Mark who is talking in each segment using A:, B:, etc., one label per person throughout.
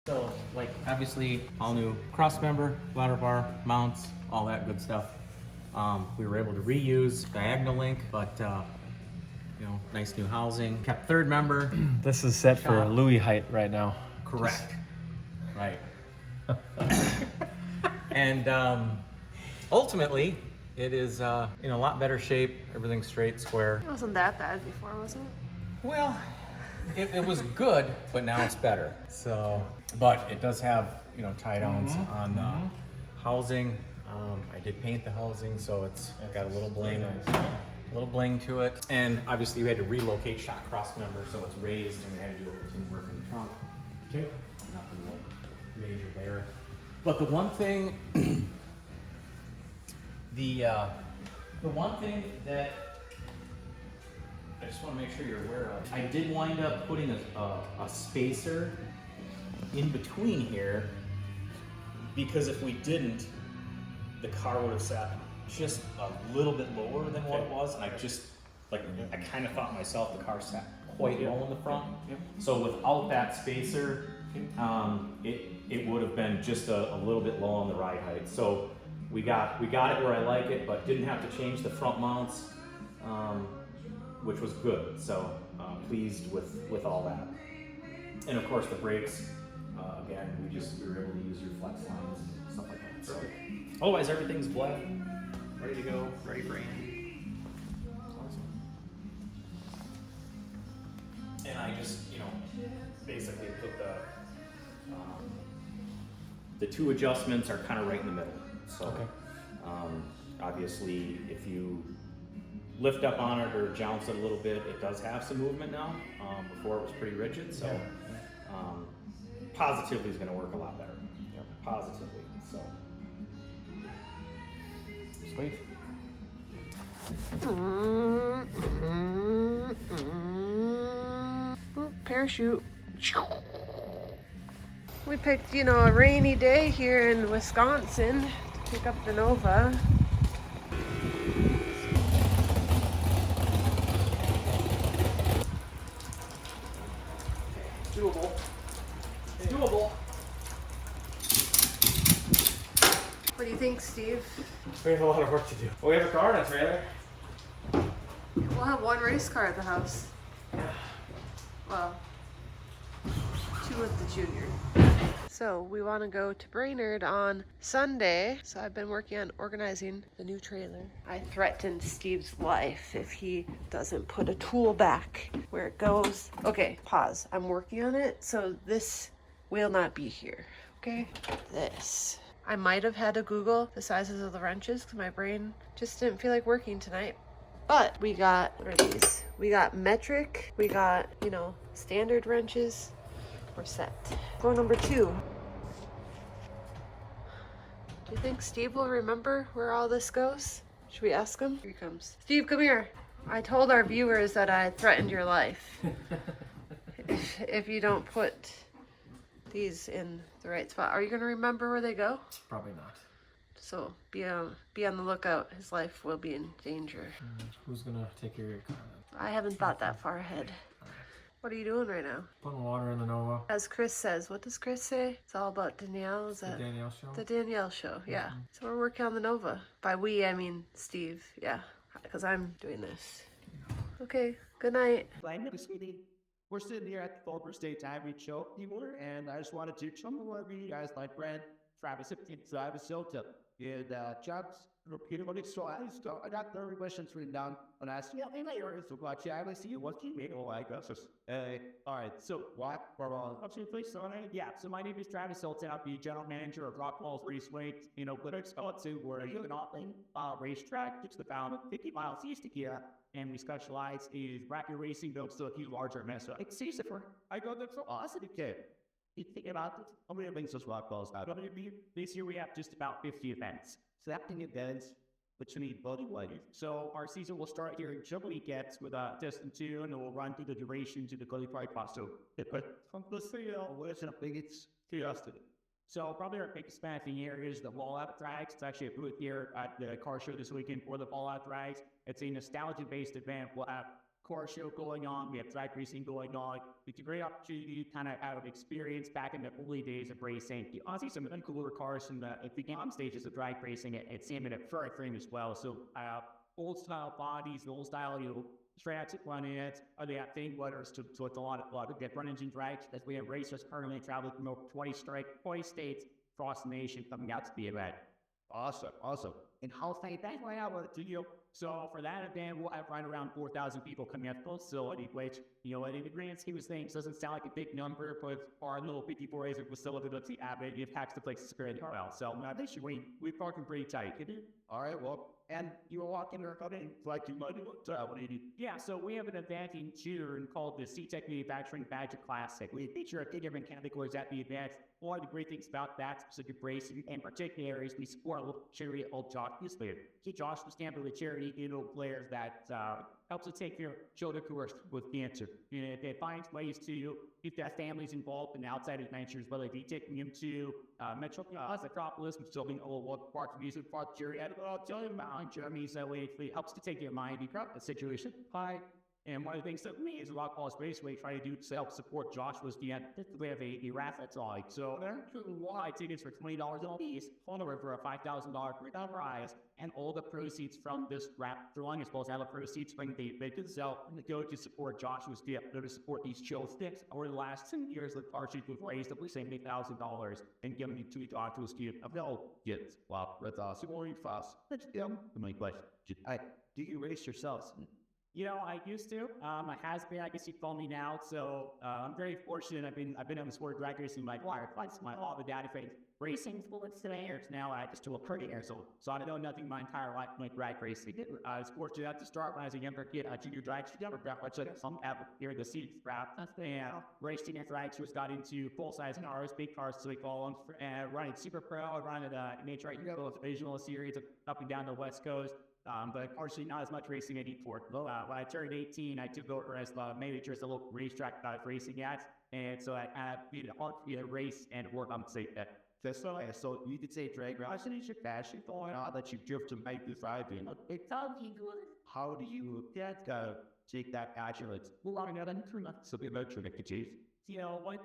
A: So, like, obviously, all new cross member, ladder bar, mounts, all that good stuff. We were able to reuse diagonal link, but you know, nice new housing. Kept third member.
B: This is set for Louis height right now.
A: Correct. Right. And ultimately, it is in a lot better shape. Everything's straight, square.
C: It wasn't that bad before, was it?
A: Well, it was good, but now it's better. So, but it does have, you know, tie downs on the housing. I did paint the housing, so it's got a little bling to it. And obviously we had to relocate shock cross member, so it's raised, and we had to do a little team work in the trunk. Okay. Nothing real major there. But the one thing, the one thing that I just want to make sure you're aware of, I did wind up putting a spacer in between here, because if we didn't, the car would have sat just a little bit lower than what it was, and I just, like, I kind of thought myself the car sat quite low in the front. So without that spacer, it would have been just a little bit low on the ride height. So we got it where I like it, but didn't have to change the front mounts, which was good. So pleased with all that. And of course the brakes, again, we were able to use your flex lines and stuff like that. So otherwise everything's black, ready to go, ready for Andy. Awesome. And I just, you know, basically put the two adjustments are kind of right in the middle. So obviously if you lift up on it or jounce it a little bit, it does have some movement now. Before it was pretty rigid, so positively is going to work a lot better. Positively, so. Sweet.
C: Parachute. We picked, you know, a rainy day here in Wisconsin to pick up the Nova.
A: Doable. It's doable.
C: What do you think, Steve?
B: We have a lot of work to do. Well, we have a car and a trailer.
C: We'll have one race car at the house. Well, two with the junior. So we want to go to Brainerd on Sunday. So I've been working on organizing the new trailer. I threatened Steve's life if he doesn't put a tool back where it goes. Okay, pause. I'm working on it, so this will not be here. Okay, this. I might have had to Google the sizes of the wrenches because my brain just didn't feel like working tonight. But we got, what are these? We got metric, we got, you know, standard wrenches. We're set. Floor number 2. Do you think Steve will remember where all this goes? Should we ask him? Here he comes. Steve, come here. I told our viewers that I threatened your life. if you don't put these in the right spot. Are you going to remember where they go?
B: Probably not.
C: So be on the lookout. His life will be in danger.
B: Who's gonna take care of your car then?
C: I haven't thought that far ahead. What are you doing right now?
B: Putting water in the Nova.
C: As Chris says, what does Chris say? It's all about Danielle. Is that
B: The Danielle show?
C: the Danielle show? Yeah. So we're working on the Nova. By we, I mean Steve. Yeah, because I'm doing this. Okay. Good night.
D: We're sitting here at the Fulton State Time Show, and I just wanted to show you guys my friend Travis Silta. And Jobs repeatedly, so I got 30 questions written down, and I asked, so I see you, what you make, I guess. All right, so what? Absolutely, so my name is Travis Silton. I'm the general manager of Rockfalls Raceway, but it's we're an off-lane racetrack, just about 50 miles east of here, and we specialize in bracket racing, though still a few larger mess up. I go, that's so awesome, okay. You think about it, how many things does Rockfalls have? This year we have just about 50 events. So that many events, which we need voting lighting. So our season will start here in Jump weekends with Destin 2, and it will run through the duration to the qualified pass. So let's see, where's the biggest curiosity? So probably our biggest event of the year is the Fallout Drags. It's actually a booth here at the car show this weekend for the Fallout Drags. It's a nostalgia-based event. We'll have car show going on. We have drag racing going on. It's a great opportunity to kind of have experience back in the early days of racing. You honestly some of the cooler cars in the beginning stages of drag racing at Sam and at Furry Frame as well. So old style bodies, old style, tracks at run ins, they have thing letters to it's a lot of good run engine drags as we have racers currently traveling from over 20 states across the nation coming out to the event. Awesome. And how thank that's why I wanted to you. So for that event, we'll have right around 4,000 people coming out to the facility, which, in the grand scheme of things, doesn't sound like a big number, but our little 54 acre facility that's the Abbott, it packs the place to spread well. So we're parking pretty tight. All right, well, and you were walking or coming like you might do. Yeah, so we have an event in June called the C-Tech Manufacturing Badger Classic. We feature a few different categories at the event. One of the great things about that specific racing in particular is we support a little charity called Josh Newsletter. Josh was stand for the charity, players that helps to take care of children who are with cancer. It finds ways to keep their families involved in outside adventures, whether it be taking them to Metropolis, which is building a little parts of music, parts Jerry, I'll tell you about Jeremy, so it helps to take your mind out of the situation. And one of the things that we as Rockfalls Raceway try to do to help support Josh was we have a raffle. So they're why tickets for $20 a piece, on over for a $5,000 prize, and all the proceeds from this raffle drawing, as well as all the proceeds from the event sell, go to support Joshua's deal, go to support these chill sticks. Over the last 10 years, the car sheet was raised up to $70,000 and given to Joshua's deal of no kids. Wow, that's awesome. More fast. Let's go. My question: do you race yourselves? I used to. I has been. I guess you call me now. So I'm very fortunate. I've been on the sport of drag racing my life. All the data phase racing sports today. Now I just do a pretty years old. So I know nothing my entire life like drag racing. I was fortunate to start when I was a younger kid. Junior drag never got much like some have here the seats wrap. Racing and drag was got into full size cars, big cars, so we call them. Running super pro, running nature visual series up and down the West Coast. But unfortunately, not as much racing anymore. When I turned 18, I took over as the manager at the local racetrack I was racing at. And so I had to race and work on say that. So you could say drag racing is your passion going on that you drift to make this ride. It sounds good. How do you take that passion? So be about to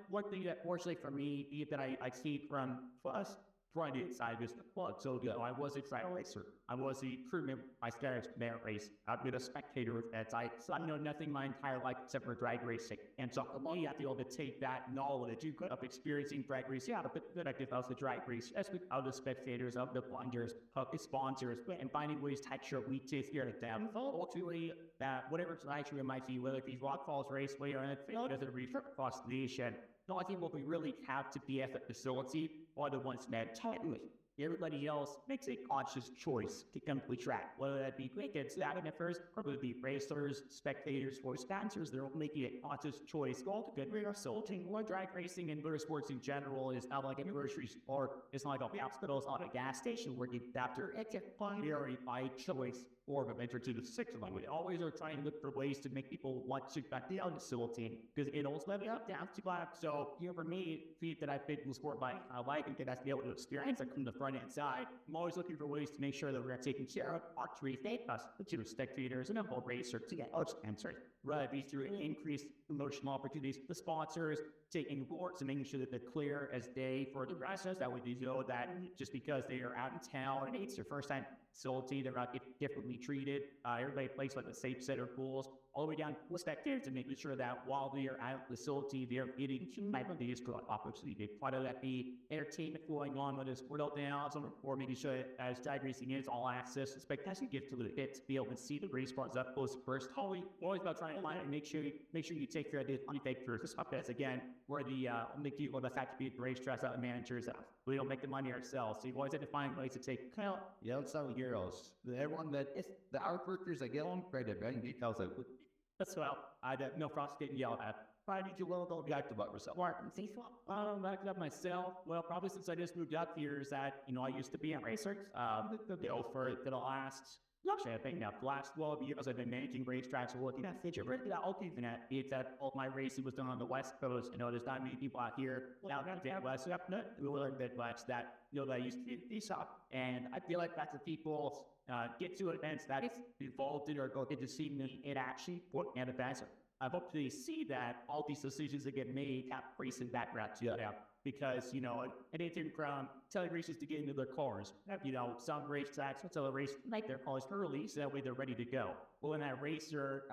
D: one thing that fortunately for me that I see from us, front inside this plug. So I was a track racer. I was a crew member. I started merit race. I've been a spectator of that. So I know nothing my entire life except for drag racing. And so you have to be able to take that knowledge you could of experiencing drag racing out of it. That I did as the drag race, as with other spectators, of the blunders, of the sponsors, and finding ways to make sure we take care of them. Ultimately, whatever actually it might be, whether it be Rockfalls Raceway or anything, doesn't refer across the nation. No, I think what we really have to be at the facility are the ones that tightly. Everybody else makes a conscious choice to complete track, whether that be tickets, staffers, or whether it be racers, spectators, or sponsors. They're all making a conscious choice. All the good resulting or drag racing and motorsports in general is not like a grocery store. It's not like a hospital. It's not a gas station where you have to binary by choice or of enter to the sixth one. We always are trying to look for ways to make people want to back down the facility because it also let me up down to black. So for me, that I've been in the sport by I like and that's be able to experience it from the front end side. I'm always looking for ways to make sure that we're taking care of our trees, us, the spectators, and a whole racer to get answers. Right, these through increased promotional opportunities, the sponsors taking boards and making sure that they're clear as day for the process. That way they know that just because they are out in town and it's their first time facility, they're not getting differently treated. Everybody plays like the safe set of rules, all the way down to spectators and making sure that while they are at the facility, they're getting these opportunity. Whether that be entertainment going on with this world now, or making sure as drag racing is all access, spectators get to the pit to be able to see the race cars up close first. Always about trying to line and make sure you take care of the unfake first. That's again where the the fact to be the racetracks out managers out. We don't make the money ourselves. So you always have to find ways to take some heroes. Everyone that is the outworkers that get on credit, right? Details that that's well. I don't know Frost getting yelled at. Why did you don't react about yourself? Back up myself. Well, probably since I just moved up here is that I used to be a racer. For the last Actually, I think now, the last 12 years I've been managing racetracks and looking at feature. Really, all keeping that is that all my racing was done on the West Coast. You know, there's not many people out here out in the Midwest, Midwest that, you know, that used to be these up. And I feel like that's the people get to events that is involved in or go get to see me in action, working at events. I hope to see that all these decisions that get made have racing background to them. Because, you know, anything from telling racers to get into their cars, you know, some racetracks will tell a racer to make their cars early so that way they're ready to go. Well, when that racer,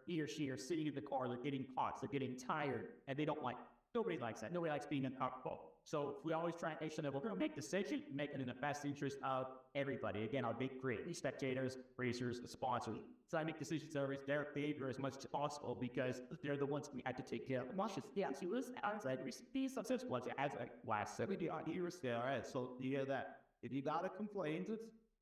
D: he or she are sitting in the car, they're getting hot, they're getting tired, and they don't like, nobody likes that. Nobody likes being uncomfortable. So we always try and make sure that we're going to make decisions, make it in the best interest of everybody. Again, our big three, the spectators, racers, the sponsors. So I make decisions that are in their favor as much as possible because they're the ones we had to take care of. Watch this. Yeah, she was outside. These subsets was as like last 70 odd years there. All right, so you hear that. If you got a complaint,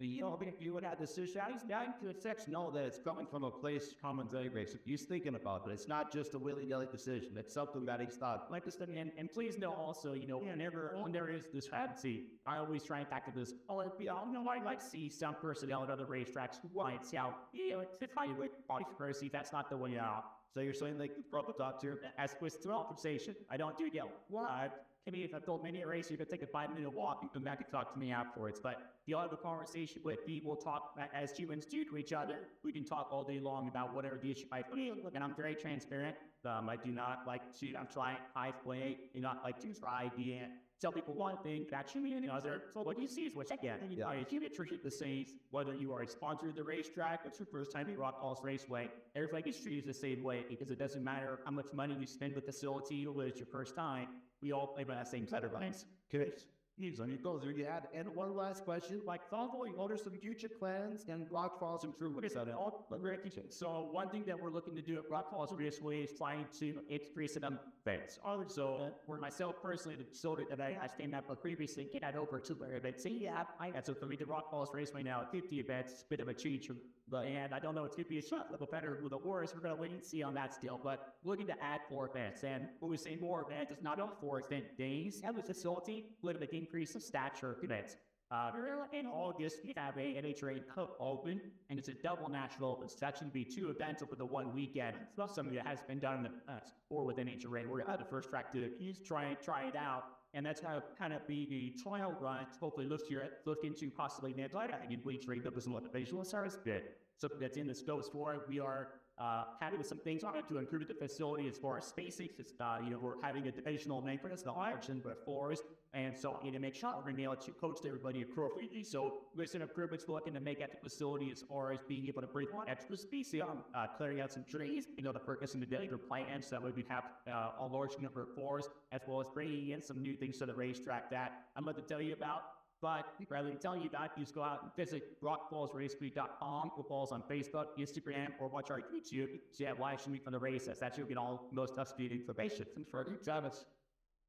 D: you know, if you would have decisions, now you can know that it's coming from a place common database. He's thinking about it. It's not just a willy-nilly decision. It's something that he's thought. Like this, and please know also, you know, whenever when there is discrepancy, I always try and factor this. Oh, you know, I like see some personnel at other racetracks who points out, you know, it's fine with body conspiracy. That's not the way you are. So you're saying like the top tier as with conversation. I don't do yell. What? I mean, if I told many a racer you could take a 5-minute walk, you come back and talk to me afterwards. But you'll have a conversation with me. We'll talk as humans do to each other. We can talk all day long about whatever the issue might be. And I'm very transparent. I do not like to, I'm trying high play, do not like to try and tell people one thing, actually another. So what you see is what you get. If you get treated the same, whether you are a sponsor of the racetrack, it's your first time at Rockfalls Raceway, everybody gets treated the same way because it doesn't matter how much money you spend with the facility or whether it's your first time. We all play by that same set of lines. Good. On your goals, you had. And one last question, like following, what are some future plans and Rockfalls improvements?
C: So one thing that we're looking to do at Rockfalls Raceway is trying to increase the events. So for myself personally, the facility that I stand up with previously, get that over to where events. So for me, the Rockfalls Raceway now at 50 events, it's a bit of a change. And I don't know, it's going to be a shot level better with the worse. We're going to wait and see on that still. But looking to add more events. And when we say more events, it's not all 4 event days. Have the facility, looking to increase the stature of events. In August, we have a NHRA Cup Open, and it's a double national open. So that's going to be 2 events over the one weekend. It's not something that has been done in the past or with NHRA. We're going to have the first track to try it out. And that's how kind of be the trial run. Hopefully, look into possibly an I think in bleach rate that was a motivational service bit. Something that's in the scopes for it. We are having some things on it to improve the facility as far as spacing. We're having a divisional name for this, the option, but forest. And so I need to make sure we're going to be able to coach everybody appropriately. So there's some improvements we're looking to make at the facility as far as being able to bring on extra species, clearing out some trees, the purpose in the daily plans so that we have a large number of forests, as well as bringing in some new things to the racetrack that I'm going to tell you about. But rather than telling you that, you just go out and visit rockfallsraceway.com, Rockfalls on Facebook, Instagram, or watch our YouTube. So you have live streaming from the races. That's where you get all most up-to-date information. And for Travis,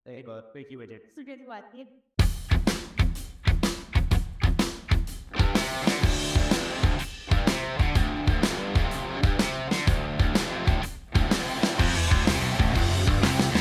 C: thank you, Agent.
E: So good luck.